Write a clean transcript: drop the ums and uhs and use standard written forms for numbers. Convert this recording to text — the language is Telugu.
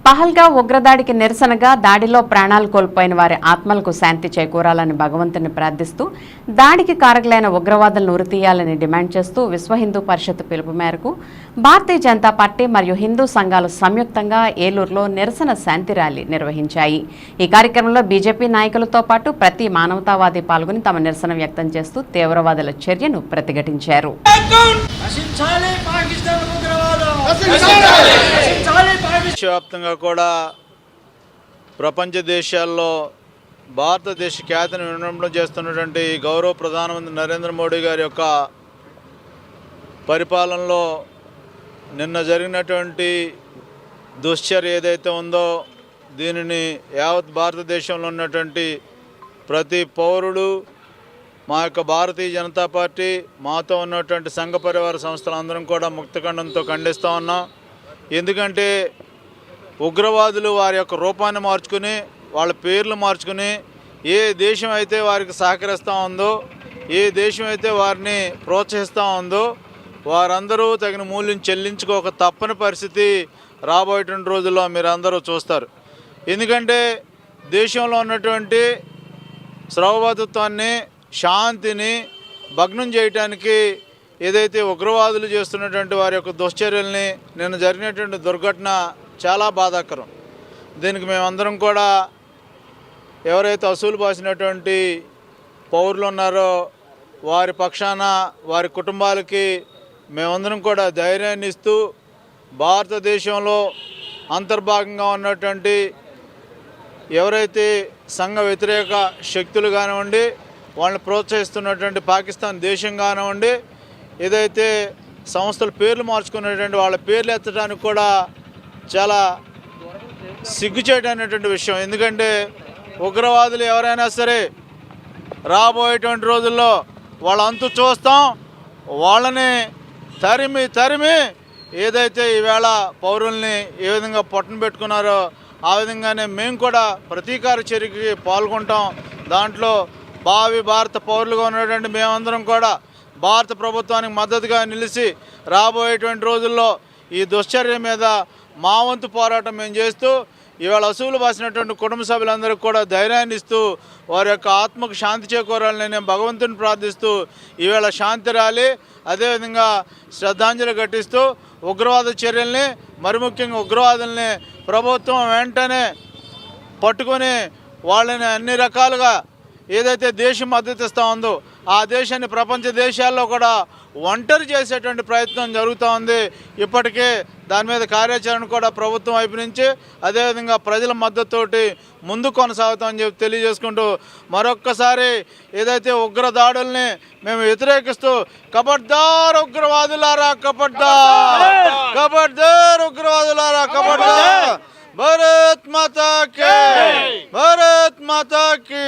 పహల్గా ఉగ్రదాడికి నిరసనగా దాడిలో ప్రాణాలు కోల్పోయిన వారి ఆత్మలకు శాంతి చేకూరాలని భగవంతుని ప్రార్థిస్తూ దాడికి కారకులైన ఉగ్రవాదులను ఉరితీయాలని డిమాండ్ చేస్తూ విశ్వ హిందూ పరిషత్ పిలుపు మేరకు భారతీయ జనతా పార్టీ మరియు హిందూ సంఘాలు సంయుక్తంగా ఏలూరులో నిరసన శాంతి ర్యాలీ నిర్వహించాయి. ఈ కార్యక్రమంలో బీజేపీ నాయకులతో పాటు ప్రతి మానవతావాది పాల్గొని తమ నిరసన వ్యక్తం చేస్తూ తీవ్రవాదుల చర్యను ప్రతిఘటించారు. దేశవ్యాప్తంగా కూడా ప్రపంచ దేశాల్లో భారతదేశ ఖ్యాతిని వినడం చేస్తున్నటువంటి గౌరవ ప్రధానమంత్రి నరేంద్ర మోడీ గారి యొక్క పరిపాలనలో నిన్న జరిగినటువంటి దుశ్చర్య ఏదైతే ఉందో దీనిని యావత్ భారతదేశంలో ఉన్నటువంటి ప్రతి పౌరుడు మా యొక్క భారతీయ జనతా పార్టీ మాతో ఉన్నటువంటి సంఘ పరివార సంస్థలందరం కూడా ముక్తఖండంతో ఖండిస్తూ ఉన్నాం. ఎందుకంటే ఉగ్రవాదులు వారి యొక్క రూపాన్ని మార్చుకుని వాళ్ళ పేర్లు మార్చుకుని ఏ దేశం అయితే వారికి సహకరిస్తూ ఉందో, ఏ దేశం అయితే వారిని ప్రోత్సహిస్తూ ఉందో వారందరూ తగిన మూల్యం చెల్లించుకోక తప్పని పరిస్థితి రాబోయేటువంటి రోజుల్లో మీరు అందరూ చూస్తారు. ఎందుకంటే దేశంలో ఉన్నటువంటి సర్వభౌమత్వాన్ని శాంతిని భగ్నం చేయడానికి ఏదైతే ఉగ్రవాదులు చేస్తున్నటువంటి వారి యొక్క దుశ్చర్యల్ని నిన్న జరిగినటువంటి దుర్ఘటన చాలా బాధాకరం. దీనికి మేమందరం కూడా ఎవరైతే అసూలు బాసినటువంటి పౌరులు ఉన్నారో వారి పక్షాన వారి కుటుంబాలకి మేమందరం కూడా ధైర్యాన్ని ఇస్తూ భారతదేశంలో అంతర్భాగంగా ఉన్నటువంటి ఎవరైతే సంఘ వ్యతిరేక శక్తులు కానివ్వండి, వాళ్ళని ప్రోత్సహిస్తున్నటువంటి పాకిస్తాన్ దేశం కానివ్వండి, ఏదైతే సంస్థల పేర్లు మార్చుకున్నటువంటి వాళ్ళ పేర్లు ఎత్తడానికి కూడా చాలా సిగ్గుచేటైనటువంటి విషయం. ఎందుకంటే ఉగ్రవాదులు ఎవరైనా సరే రాబోయేటువంటి రోజుల్లో వాళ్ళ అంతు చూస్తాం. వాళ్ళని తరిమి ఏదైతే ఈవేళ పౌరుల్ని ఏ విధంగా పొట్టన పెట్టుకున్నారో ఆ విధంగానే మేము కూడా ప్రతీకార చర్యకి పాల్గొంటాం. దాంట్లో భావి భారత పౌరులుగా ఉన్నటువంటి మేమందరం కూడా భారత ప్రభుత్వానికి మద్దతుగా నిలిచి రాబోయేటువంటి రోజుల్లో ఈ దుశ్చర్య మీద మా వంతు పోరాటం మేము చేస్తూ ఇవాళ అసూలు బాసినటువంటి కుటుంబ సభ్యులందరికీ కూడా ధైర్యాన్ని ఇస్తూ వారి యొక్క ఆత్మకు శాంతి చేకూరాలని నేను భగవంతుని ప్రార్థిస్తూ ఈవేళ శాంతి ర్యాలీ అదేవిధంగా శ్రద్ధాంజలి ఘటిస్తూ ఉగ్రవాద చర్యల్ని మరి ముఖ్యంగా ఉగ్రవాదుల్ని ప్రభుత్వం వెంటనే పట్టుకొని వాళ్ళని అన్ని రకాలుగా ఏదైతే దేశం మద్దతు ఇస్తూ ఉందో ఆ దేశాన్ని ప్రపంచ దేశాల్లో కూడా ఒంటరి చేసేటువంటి ప్రయత్నం జరుగుతూ ఉంది. ఇప్పటికే దాని మీద కార్యాచరణ కూడా ప్రభుత్వం వైపు నుంచి అదేవిధంగా ప్రజల మద్దతుతోటి ముందు కొనసాగుతామని చెప్పి తెలియజేసుకుంటూ మరొక్కసారి ఏదైతే ఉగ్ర దాడుల్ని మేము వ్యతిరేకిస్తూ కబడ్దార్ ఉగ్రవాదులారా కబడ్దార్ ఉగ్రవాదులారా కబడ్దార్ భారత్ మాతా కి